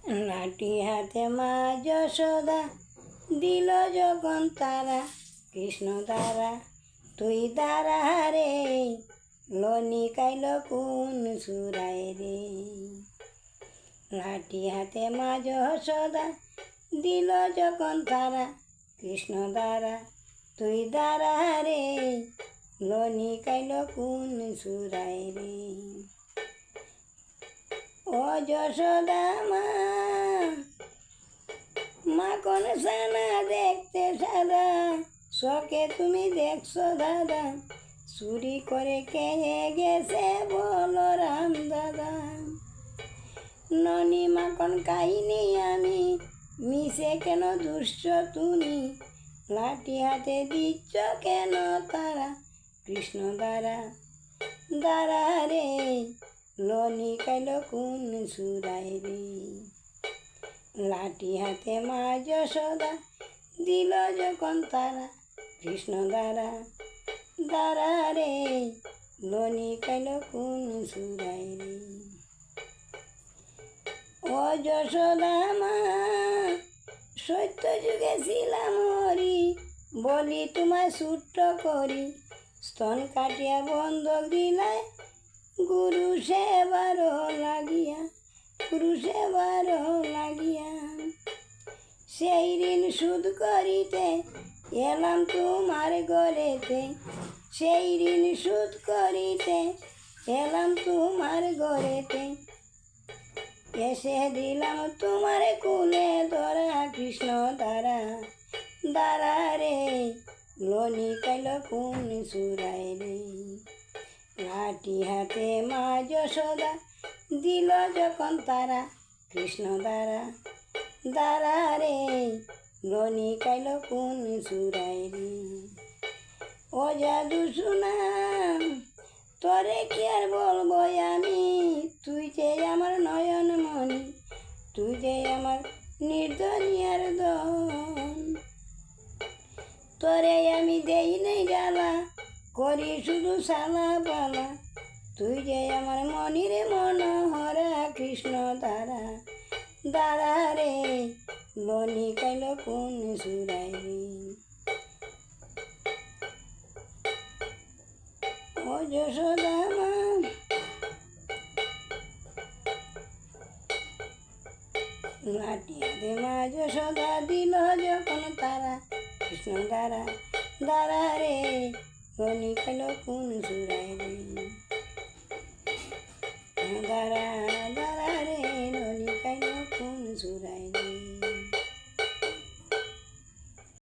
লাঠি হাতে মা যশোদা দিল যখন তারা, কৃষ্ণ দ্বারা তুই দ্বারা রে, লনি কাইল কোন সুরায় রে। লাঠি হাতে মা যশোদা দিল যখন তারা, কৃষ্ণ দ্বারা তুই দ্বারা রে, লনি কাইল কোন সুরায় রে। ও যশোদা মা, মাখন সানা দেখতে সাদা, শোকে তুমি দেখছো দাদা, চুরি করে খেয়ে গেছে বলরাম দাদা। ননি মাখন কাহিনী আমি, মিশে কেন দুষ্ট তুমি, লাঠি হাতে দিচ্ছ কেন তারা, কৃষ্ণ দ্বারা দ্বারা রে, লনি কাইল কোন সুরায় রে। লাঠি হাতে মা যশোদা দিল যখন তারা, কৃষ্ণ দ্বারা দ্বারা রে, লনি কাইল কোন সুরায় রে। ও যশোদা মা, সত্য যুগে ছিলাম হরি, বলি তোমায় ছুট্ট করি, স্তন কাটিয়া বন্ধক দিলায় গুরু সেবার লাগিয়া, গুরু সেবার লাগিয়া। সেই ঋণ শোধ করিতে এলাম তোমার ঘরেতে, সেই ঋণ শোধ করিতে এলাম তোমার ঘরেতে, এসে দিলাম তোমার কুলে ধরা, কৃষ্ণ দ্বারা দ্বারা রে, লনি কাইল কোন সুরায় রে। লাঠি হাতে মা যশোদা দিল যখন তারা, কৃষ্ণ দ্বারা দ্বারা রে, লনি কাইল কোন সুরায় রে। ও জাদু শোনা তোরে কি আর বলবো আমি, তুই যে আমার নয়ন মনি, তুই যে আমার নির্দনিয়ার দন। তোরে আমি দেই নেই জ্বালা, করি শুধু সালা পালা, তুই যে আমার মনির মনোহরা, কৃষ্ণ দ্বারা দ্বারা রে, লনি কাইল কোন সুরায় রে। ও যশোদা মা, লাঠি হাতে মা যশোদা দিল যখন তারা, কৃষ্ণ দ্বারা দ্বারা রে, লনি কাইল কোন সুরায় রে। দ্বারা দ্বারা রে।